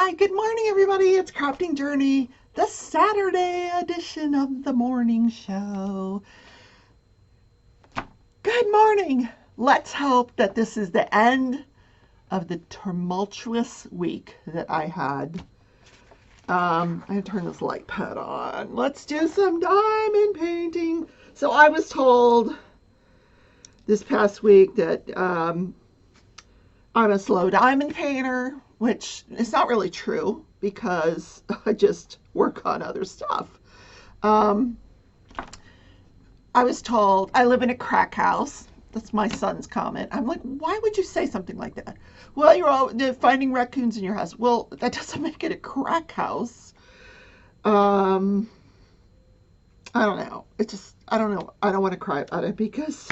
Hi, good morning, everybody. It's Crafting Journey, the Saturday edition of the morning show. Good morning. Let's hope that this is the end of the tumultuous week that I had. I'm going to turn this light pad on. Let's do some diamond painting. So I was told this past week that I'm a slow diamond painter, which is not really true because I just work on other stuff. Um, I was told I live in a crack house. That's my son's comment. I'm like, why would you say something like that? Well, you're all finding raccoons in your house. Well, that doesn't make it a crack house. Um, I don't know. I don't know. I don't want to cry about it because,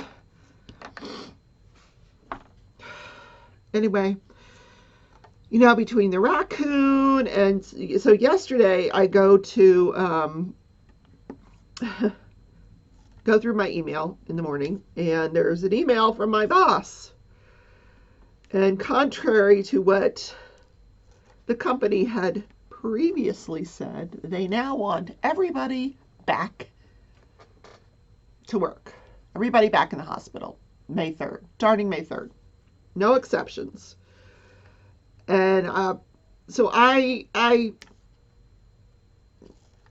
anyway, between the raccoon and so yesterday I go to go through my email in the morning, and there's an email from my boss. And contrary to what the company had previously said, they now want everybody back to work. Everybody back in the hospital, May 3rd, starting May 3rd. No exceptions. And so I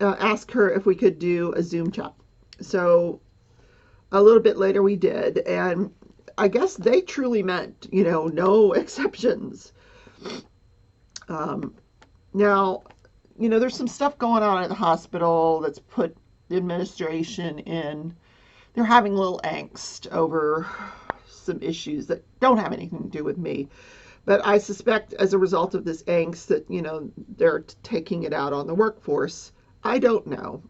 asked her if we could do a Zoom chat. So a little bit later we did, and I guess they truly meant, no exceptions. Now, there's some stuff going on at the hospital that's put the administration in. They're having a little angst over some issues that don't have anything to do with me. But I suspect as a result of this angst that, they're taking it out on the workforce. I don't know.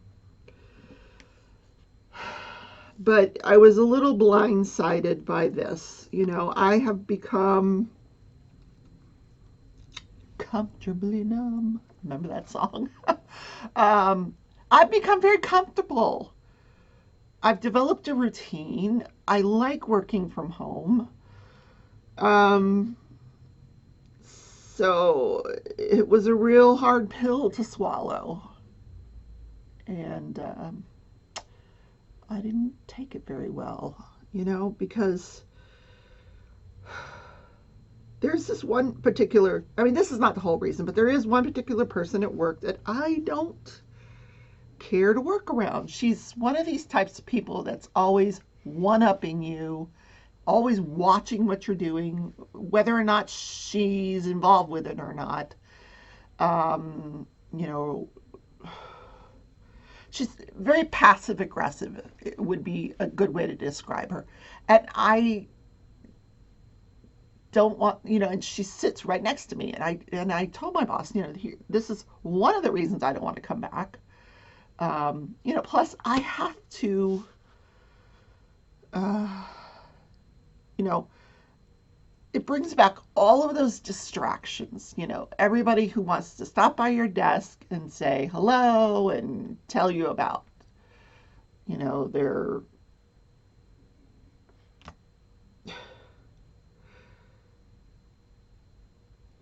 But I was a little blindsided by this. I have become comfortably numb. Remember that song? I've become very comfortable. I've developed a routine. I like working from home. So it was a real hard pill to swallow. And I didn't take it very well, because there's this one particular, this is not the whole reason, but there is one particular person at work that I don't care to work around. She's one of these types of people that's always one-upping you, always watching what you're doing, whether or not she's involved with it or not. She's very passive aggressive. It would be a good way to describe her. And I don't want, and she sits right next to me. And I told my boss, this is one of the reasons I don't want to come back. Plus I have to, it brings back all of those distractions, everybody who wants to stop by your desk and say hello and tell you about, their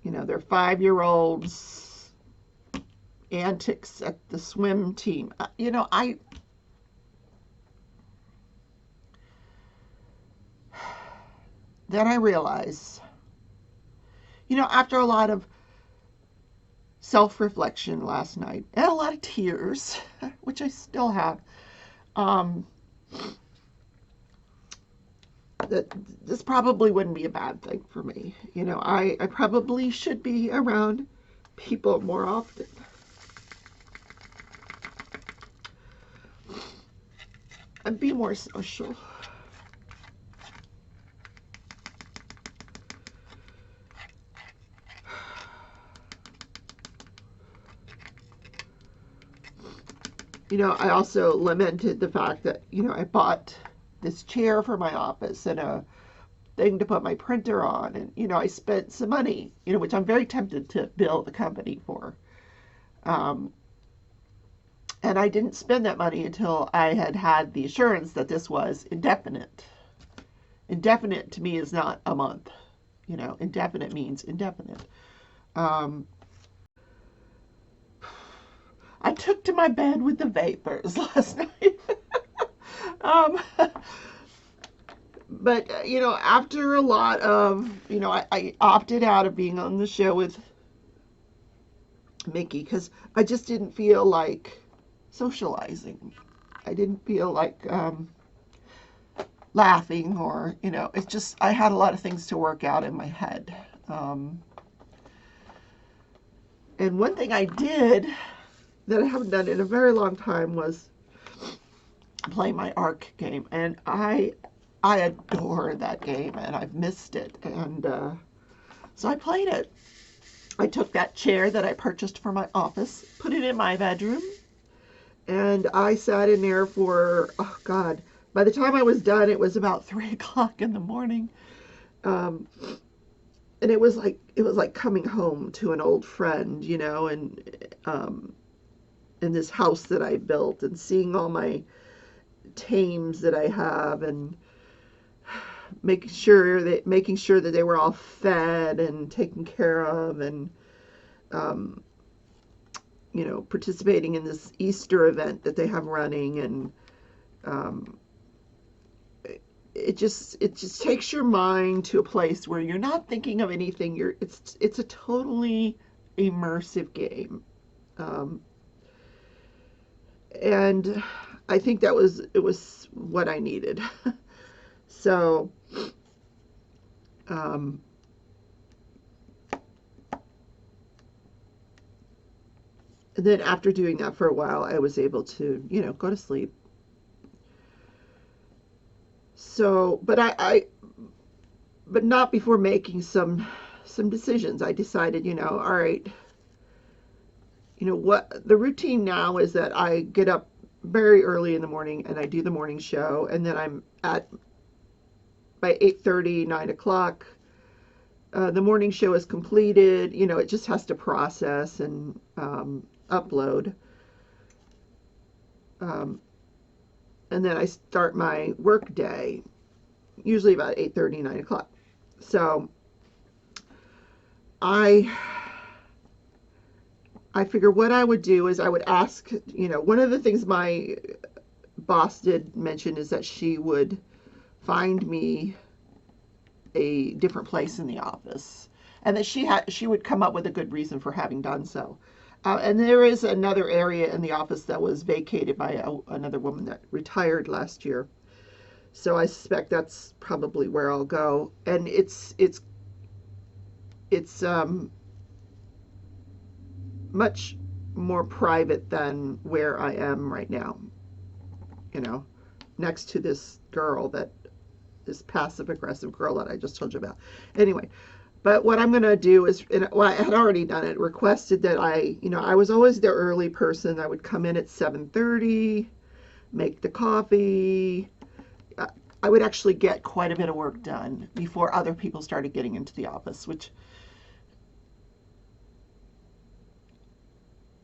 their 5-year-old's antics at the swim team. Then I realize, after a lot of self-reflection last night and a lot of tears, which I still have, that this probably wouldn't be a bad thing for me. I probably should be around people more often. And be more social. I also lamented the fact that, I bought this chair for my office and a thing to put my printer on. And, I spent some money, which I'm very tempted to bill the company for. And I didn't spend that money until I had the assurance that this was indefinite. Indefinite to me is not a month. Indefinite means indefinite. took to my bed with the vapors last night. um, but, after a lot of, I opted out of being on the show with Mickey because I just didn't feel like socializing. I didn't feel like laughing or, it's just, I had a lot of things to work out in my head. And one thing I did that I haven't done in a very long time was play my ARC game. And I adore that game, and I've missed it. And so I played it. I took that chair that I purchased for my office, put it in my bedroom, and I sat in there for, oh God, by the time I was done, it was about 3 o'clock in the morning. And it was like coming home to an old friend, and in this house that I built, and seeing all my tames that I have, and making sure that they were all fed and taken care of, and participating in this Easter event that they have running, and it just takes your mind to a place where you're not thinking of anything. It's a totally immersive game, and I think it was what I needed. So, and then after doing that for a while, I was able to, go to sleep. So, but but not before making some decisions. I decided, all right, what the routine now is that I get up very early in the morning and I do the morning show, and then I'm by 8:30, 9 o'clock. The morning show is completed. It just has to process and upload. And then I start my work day, usually about 8:30, 9 o'clock. So I figure what I would do is I would ask, one of the things my boss did mention is that she would find me a different place in the office, and that she would come up with a good reason for having done so. And there is another area in the office that was vacated by another woman that retired last year. So I suspect that's probably where I'll go. And it's much more private than where I am right now. Next to this passive aggressive girl that I just told you about. Anyway, but what I'm going to do is, I had already done it, requested that I was always the early person. I would come in at 7:30, make the coffee. I would actually get quite a bit of work done before other people started getting into the office, which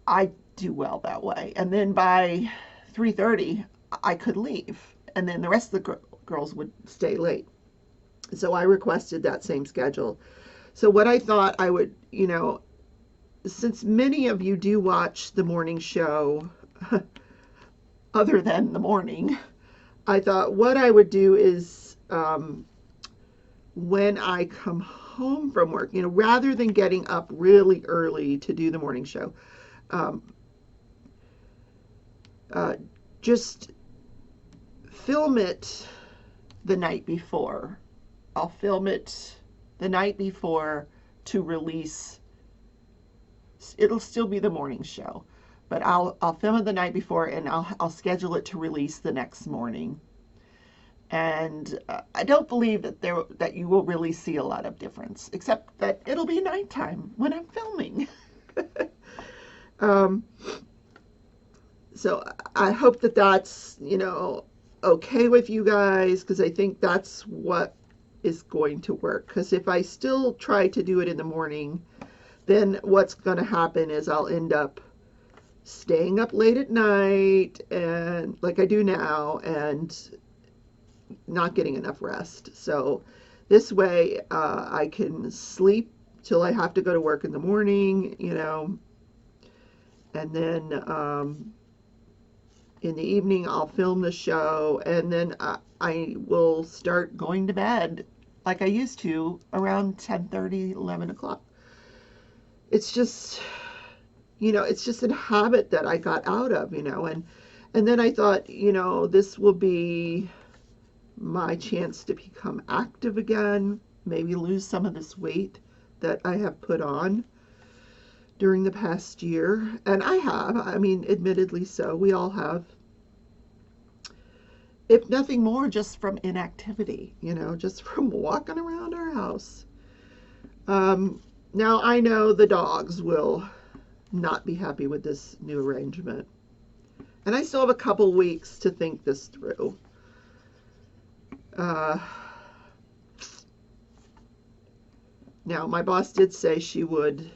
I do well that way. And then by 3:30, I could leave, and then the rest of the girls would stay late. So I requested that same schedule. So what I thought I would, since many of you do watch the morning show other than the morning, I thought what I would do is when I come home from work, rather than getting up really early to do the morning show, just film it the night before. I'll film it the night before to release. It'll still be the morning show, but I'll film it the night before, and I'll schedule it to release the next morning. And I don't believe that you will really see a lot of difference, except that it'll be nighttime when I'm filming. So I hope that that's okay with you guys, because I think that's what is going to work. Because if I still try to do it in the morning, then what's going to happen is I'll end up staying up late at night, and like I do now, and not getting enough rest. So this way I can sleep till I have to go to work in the morning, and then in the evening I'll film the show, and then I will start going to bed like I used to around 10:30, 11 o'clock. It's just, it's just a habit that I got out of, and then I thought, this will be my chance to become active again, maybe lose some of this weight that I have put on during the past year. And I have, I mean, admittedly so. We all have. If nothing more, just from inactivity, just from walking around our house. Now, I know the dogs will not be happy with this new arrangement. And I still have a couple weeks to think this through. Now, my boss did say she would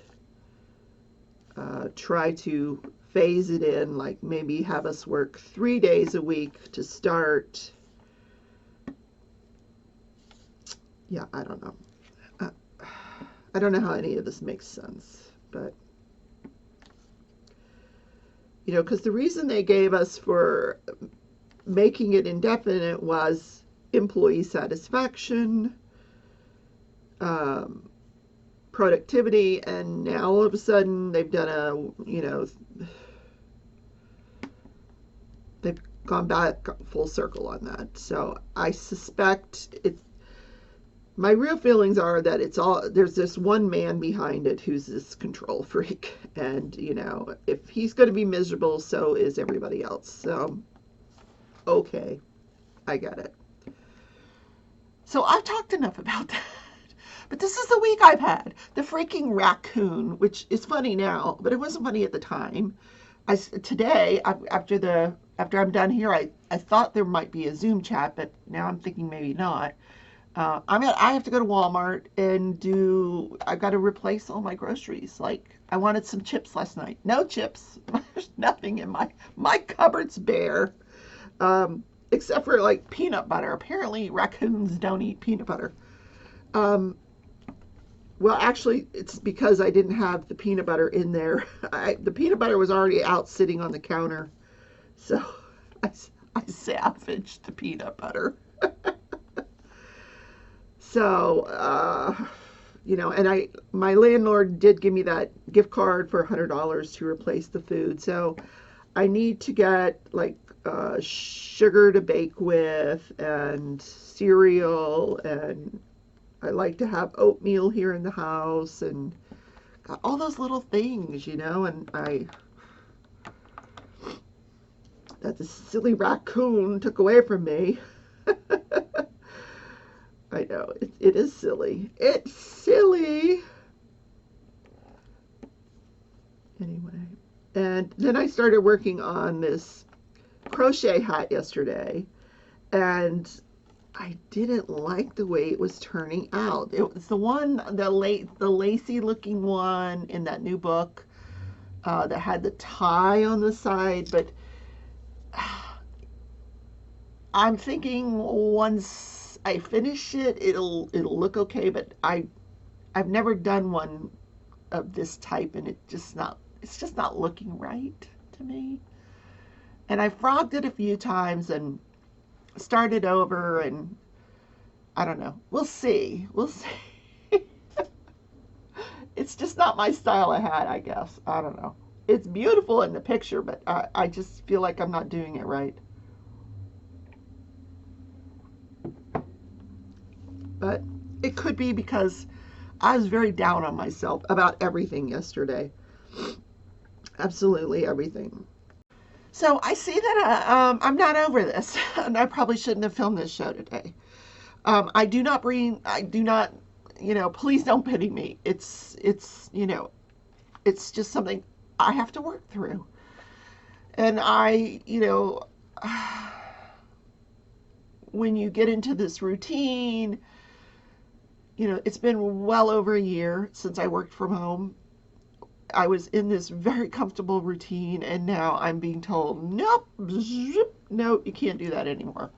try to phase it in, like maybe have us work 3 days a week to start. Yeah, I don't know. I don't know how any of this makes sense, but because the reason they gave us for making it indefinite was employee satisfaction, productivity, and now all of a sudden they've done they've gone back full circle on that. So I suspect my real feelings are that there's this one man behind it who's this control freak, and if he's going to be miserable, so is everybody else. So okay, I get it. So I've talked enough about that. But this is the week I've had. The freaking raccoon, which is funny now, but it wasn't funny at the time. Today, after I'm done here, I thought there might be a Zoom chat, but now I'm thinking maybe not. I have to go to Walmart and I've got to replace all my groceries. Like, I wanted some chips last night. No chips. There's nothing in my cupboard's bare. Except for like peanut butter. Apparently raccoons don't eat peanut butter. Well, actually, it's because I didn't have the peanut butter in there. The peanut butter was already out sitting on the counter. So I salvaged the peanut butter. So, and my landlord did give me that gift card for $100 to replace the food. So I need to get like sugar to bake with and cereal, and I like to have oatmeal here in the house and all those little things, and that the silly raccoon took away from me. I know, it is silly. It's silly. Anyway, and then I started working on this crochet hat yesterday, and I didn't like the way it was turning out. It was the lacy looking one in that new book that had the tie on the side, but I'm thinking once I finish it, it'll look okay, but I've never done one of this type, and it's just not looking right to me. And I frogged it a few times and started over, and I don't know. We'll see. It's just not my style of hat, I guess. I don't know. It's beautiful in the picture, but I just feel like I'm not doing it right. But it could be because I was very down on myself about everything yesterday. Absolutely everything. So I see that I'm not over this, and I probably shouldn't have filmed this show today. I do not, please don't pity me. It's just something I have to work through. And when you get into this routine, it's been well over a year since I worked from home. I was in this very comfortable routine, and now I'm being told, nope, no, you can't do that anymore.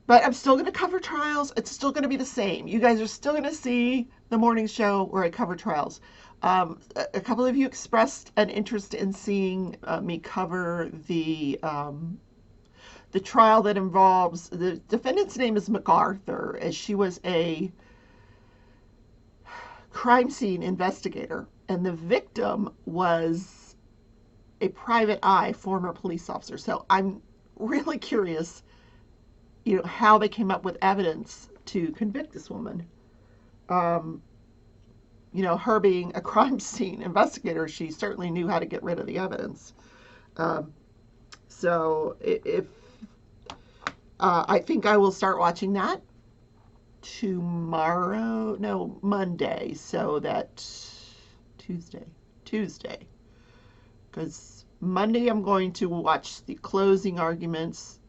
But I'm still going to cover trials. It's still going to be the same. You guys are still going to see the morning show where I cover trials. A couple of you expressed an interest in seeing me cover the trial that involves the defendant's name is MacArthur, as she was a crime scene investigator, and the victim was a private eye former police officer. So I'm really curious, how they came up with evidence to convict this woman. Um, her being a crime scene investigator, she certainly knew how to get rid of the evidence. So if I think I will start watching that tomorrow, no, Monday, so that Tuesday, because Monday I'm going to watch the closing arguments,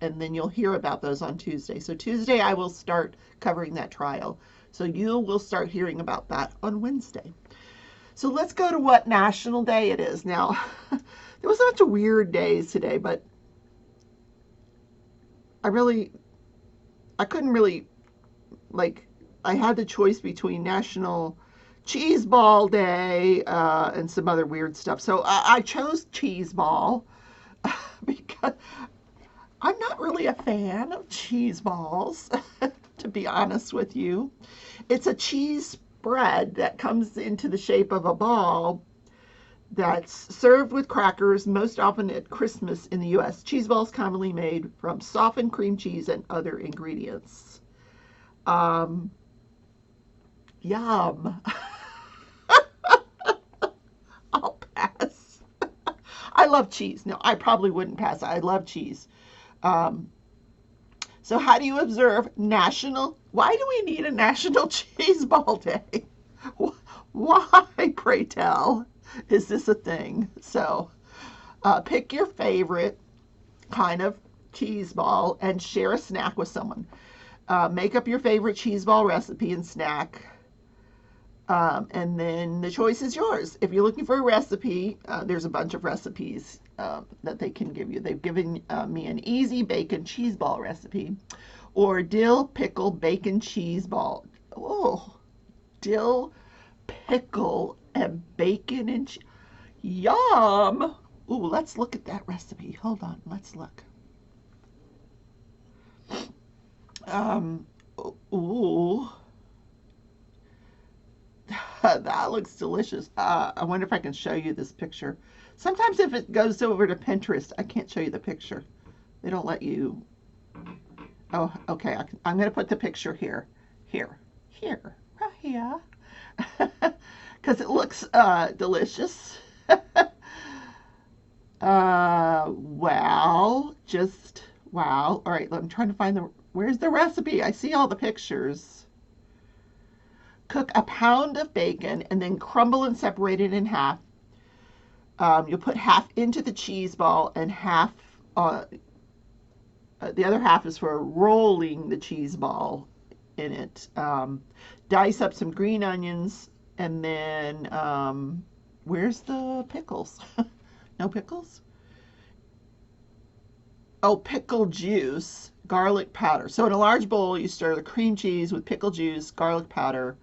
and then you'll hear about those on Tuesday. So Tuesday I will start covering that trial. So you will start hearing about that on Wednesday. So let's go to what National Day it is. Now, there was a bunch of weird days today, but I couldn't really, I had the choice between National Cheese Ball Day and some other weird stuff. So I chose Cheese Ball because I'm not really a fan of cheese balls, to be honest with you. It's a cheese spread that comes into the shape of a ball that's served with crackers, most often at Christmas in the U.S. Cheese balls commonly made from softened cream cheese and other ingredients. Yum. I'll pass. I love cheese. No, I probably wouldn't pass. I love cheese. So how do you observe why do we need a National Cheese Ball Day? Why, pray tell, is this a thing? So pick your favorite kind of cheese ball and share a snack with someone. Make up your favorite cheese ball recipe and snack. And then the choice is yours. If you're looking for a recipe, there's a bunch of recipes that they can give you. They've given me an easy bacon cheese ball recipe, or dill pickle bacon cheese ball. Oh, dill pickle and bacon and yum. Ooh, let's look at that recipe. Hold on, let's look. Ooh. That looks delicious. I wonder if I can show you this picture. Sometimes if it goes over to Pinterest, I can't show you the picture. They don't let you. Oh, okay. I'm going to put the picture here. Right here. Because it looks delicious. Wow. Just wow. All right. I'm trying to find where's the recipe? I see all the pictures. Cook a pound of bacon and then crumble and separate it in half. You'll put half into the cheese ball and half, the other half is for rolling the cheese ball in it. Dice up some green onions, and then where's the pickles? No pickles? Oh, pickle juice, garlic powder. So in a large bowl, you stir the cream cheese with pickle juice, garlic powder.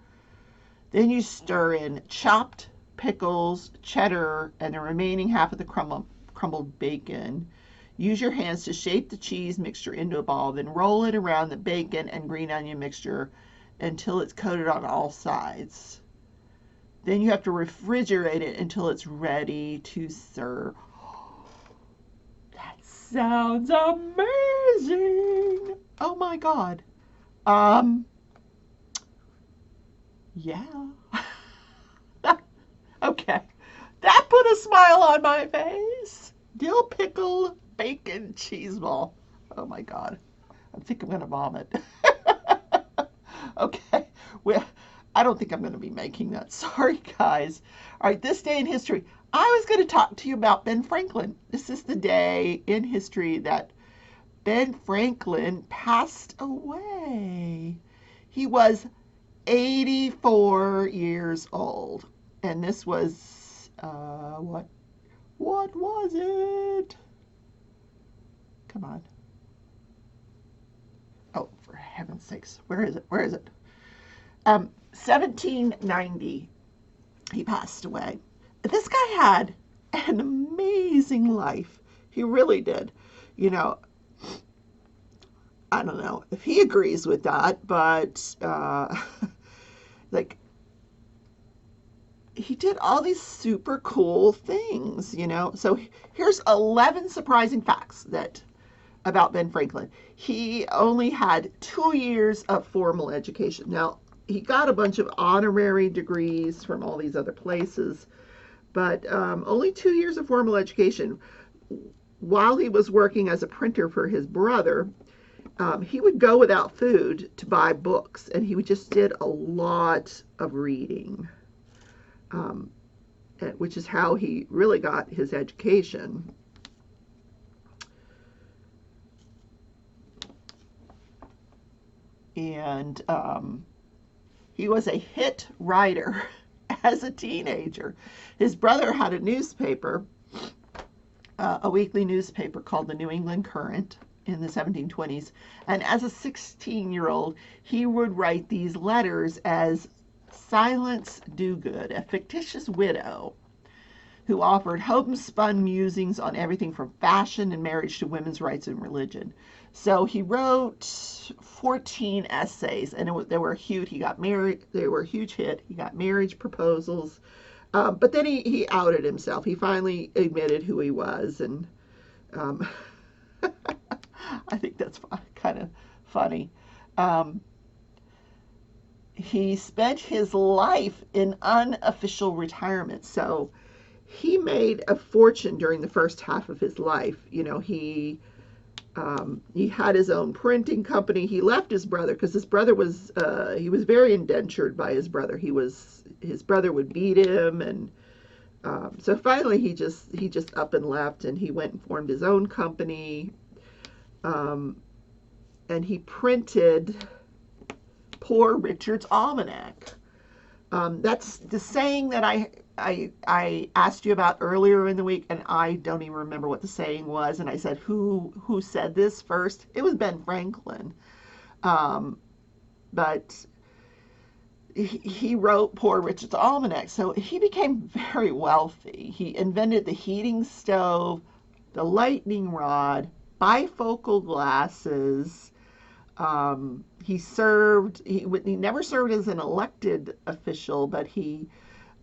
Then you stir in chopped pickles, cheddar, and the remaining half of the crumbled bacon. Use your hands to shape the cheese mixture into a ball, then roll it around the bacon and green onion mixture until it's coated on all sides. Then you have to refrigerate it until it's ready to serve. That sounds amazing. Oh my God. Yeah. Okay. That put a smile on my face. Dill pickle bacon cheese ball. Oh my God. I think I'm going to vomit. Okay. Well, I don't think I'm going to be making that. Sorry, guys. All right. This day in history. I was going to talk to you about Ben Franklin. This is the day in history that Ben Franklin passed away. He was 84 years old. And this was, what was it? Come on. Oh, for heaven's sakes, where is it? Where is it? 1790, he passed away. This guy had an amazing life. He really did. You know, I don't know if he agrees with that, but like he did all these super cool things, you know. So here's 11 surprising facts that about Ben Franklin. He only had 2 years of formal education. Now, he got a bunch of honorary degrees from all these other places, but only 2 years of formal education. While he was working as a printer for his brother, he would go without food to buy books, and he just did a lot of reading, um, which is how he really got his education. And he was a hit writer as a teenager. His brother had a newspaper, a weekly newspaper called the New England Courant in the 1720s. And as a 16-year-old, he would write these letters as Silence Dogood, a fictitious widow who offered homespun musings on everything from fashion and marriage to women's rights and religion. So he wrote 14 essays, and they were huge. He got married. They were a huge hit. He got marriage proposals, but then he outed himself. He finally admitted who he was, and um, I think that's kind of funny. Um, he spent his life in unofficial retirement, so he made a fortune during the first half of his life. You know, he had his own printing company. He left his brother because his brother was he was very indentured by his brother. His brother would beat him, and so finally he just up and left, and he went and formed his own company, and he printed Poor Richard's Almanac. That's the saying that I asked you about earlier in the week, and I don't even remember what the saying was. And I said, who said this first? It was Ben Franklin. But he wrote Poor Richard's Almanac. So he became very wealthy. He invented the heating stove, the lightning rod, bifocal glasses. He never served as an elected official, but he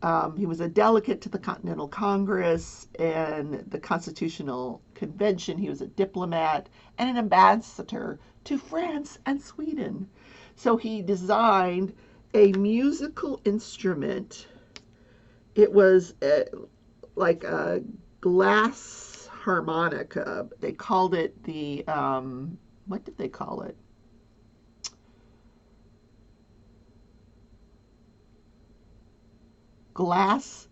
was a delegate to the Continental Congress and the Constitutional Convention. He was a diplomat and an ambassador to France and Sweden. So he designed a musical instrument. It was like a glass harmonica. They called it the, what did they call it? Glass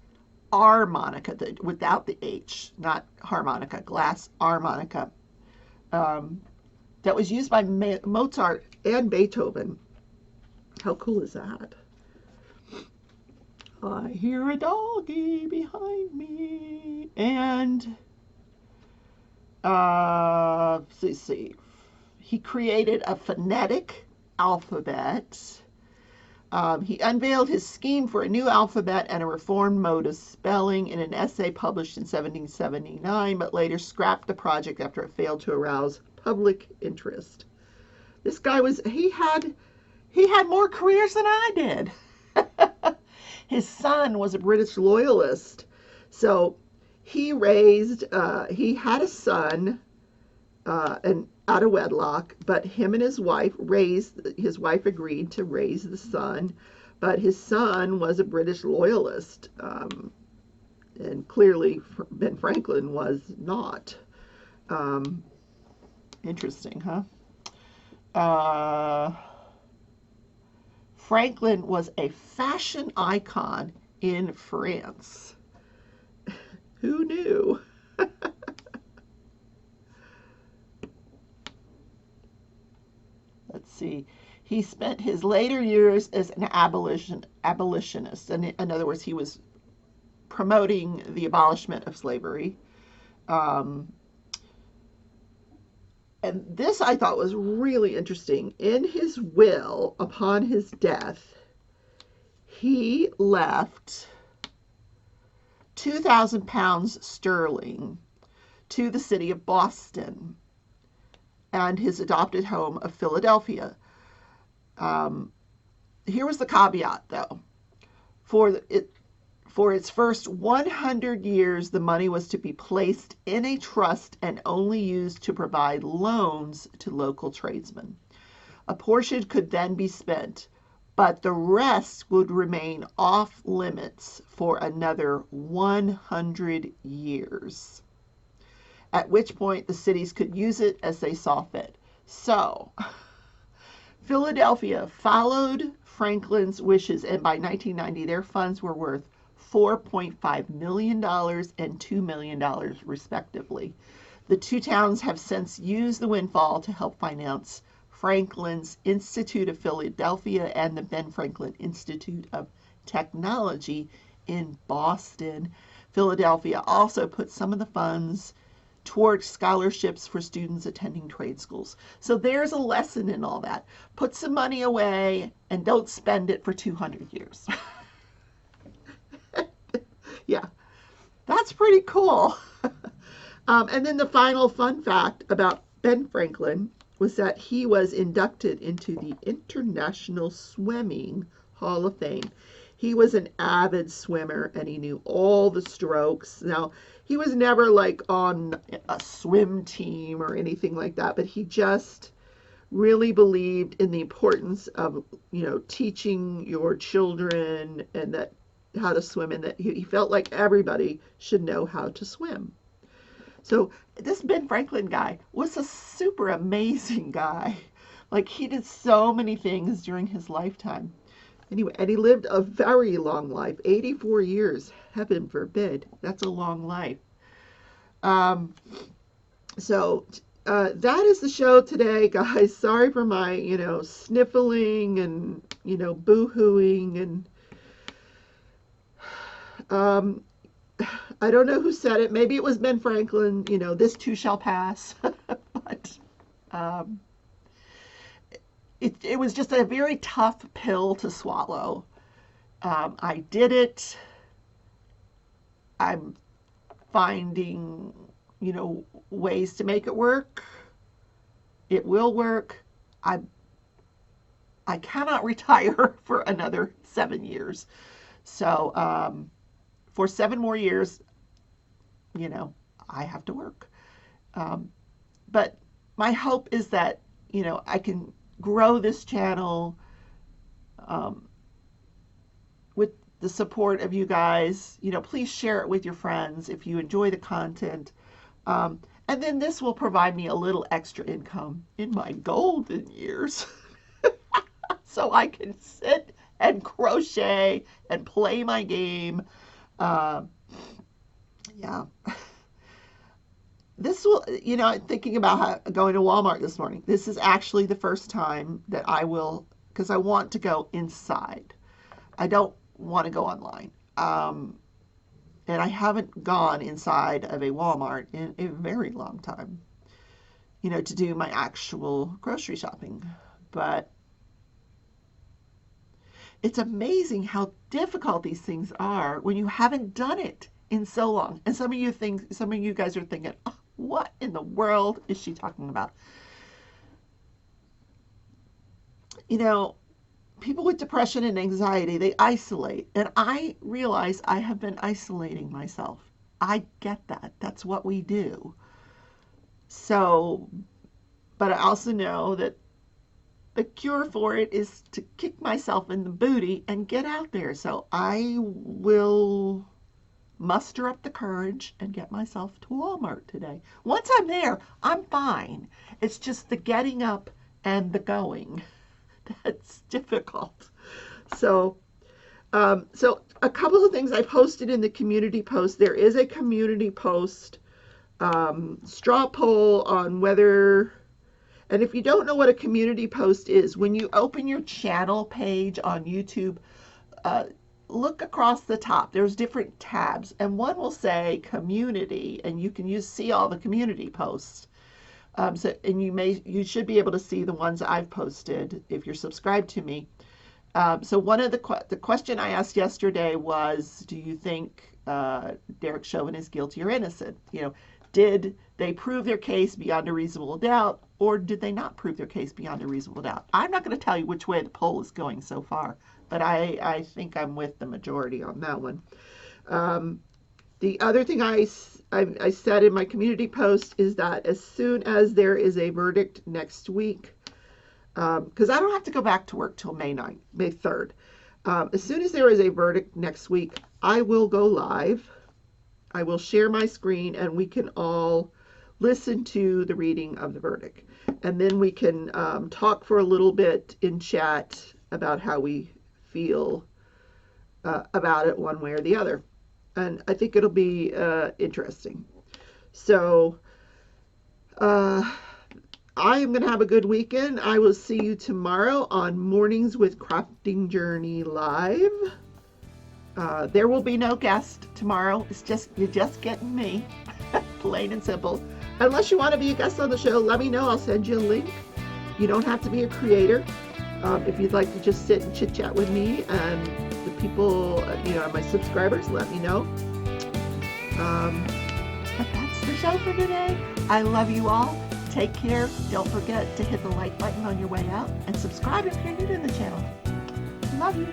harmonica, without the H, not harmonica, glass harmonica, that was used by Mozart and Beethoven. How cool is that? I hear a doggy behind me. And let's see. He created a phonetic alphabet. He unveiled his scheme for a new alphabet and a reformed mode of spelling in an essay published in 1779, but later scrapped the project after it failed to arouse public interest. This guy he had more careers than I did. His son was a British loyalist, so he had a son, and out of wedlock, but him and his wife agreed to raise the son, but his son was a British loyalist, and clearly Ben Franklin was not. Interesting, huh? Franklin was a fashion icon in France. Who knew? Let's see. He spent his later years as an abolitionist. And in other words, he was promoting the abolishment of slavery. And this I thought was really interesting. In his will, upon his death, he left £2,000 sterling to the city of Boston and his adopted home of Philadelphia. Here was the caveat, though. For its first 100 years, the money was to be placed in a trust and only used to provide loans to local tradesmen. A portion could then be spent, but the rest would remain off limits for another 100 years, at which point the cities could use it as they saw fit. So, Philadelphia followed Franklin's wishes, and by 1990, their funds were worth $4.5 million and $2 million, respectively. The two towns have since used the windfall to help finance Franklin's Institute of Philadelphia and the Ben Franklin Institute of Technology in Boston. Philadelphia also put some of the funds towards scholarships for students attending trade schools. So there's a lesson in all that. Put some money away and don't spend it for 200 years. Yeah, that's pretty cool. And then the final fun fact about Ben Franklin was that he was inducted into the International Swimming Hall of Fame. He was an avid swimmer and he knew all the strokes. Now, he was never like on a swim team or anything like that, but he just really believed in the importance of, teaching your children and that how to swim, and that he felt like everybody should know how to swim. So this Ben Franklin guy was a super amazing guy. Like, he did so many things during his lifetime. Anyway, and he lived a very long life, 84 years. Heaven forbid. That's a long life. So that is the show today, guys. Sorry for my, sniffling and, boo-hooing and I don't know who said it. Maybe it was Ben Franklin, this too shall pass. But it was just a very tough pill to swallow. I did it. I'm finding, ways to make it work. It will work. I cannot retire for another 7 years. So for 7 more years, I have to work. But my hope is that, I can grow this channel with the support of you guys. Please share it with your friends if you enjoy the content. And then this will provide me a little extra income in my golden years. So I can sit and crochet and play my game. Yeah. This will, thinking about going to Walmart this morning. This is actually the first time that I will, because I want to go inside. I don't want to go online. And I haven't gone inside of a Walmart in a very long time, to do my actual grocery shopping. But it's amazing how difficult these things are when you haven't done it in so long. And some of you guys are thinking, oh, what in the world is she talking about? People with depression and anxiety, they isolate. And I realize I have been isolating myself. I get that. That's what we do. So, but I also know that the cure for it is to kick myself in the booty and get out there. So I will muster up the courage and get myself to Walmart today. Once I'm there, I'm fine. It's just the getting up and the going that's difficult. So a couple of things I posted in the community post. There is a community post straw poll on whether, and if you don't know what a community post is, when you open your channel page on YouTube, look across the top. There's different tabs, and one will say community, and you can see all the community posts. And you should be able to see the ones I've posted if you're subscribed to me. So one of the question I asked yesterday was, do you think Derek Chauvin is guilty or innocent? Did they prove their case beyond a reasonable doubt, or did they not prove their case beyond a reasonable doubt? I'm not going to tell you which way the poll is going so far, but I think I'm with the majority on that one. The other thing I said in my community post is that as soon as there is a verdict next week, because I don't have to go back to work till May 3rd. As soon as there is a verdict next week, I will go live. I will share my screen and we can all listen to the reading of the verdict. And then we can talk for a little bit in chat about how we feel about it one way or the other. And I think it'll be interesting. So I am going to have a good weekend. I will see you tomorrow on Mornings with Crafting Journey Live. There will be no guest tomorrow. You're just getting me, plain and simple. Unless you want to be a guest on the show, let me know. I'll send you a link. You don't have to be a creator. If you'd like to just sit and chit chat with me and the people, my subscribers, let me know. But that's the show for today. I love you all. Take care. Don't forget to hit the like button on your way out and subscribe if you're new to the channel. Love you.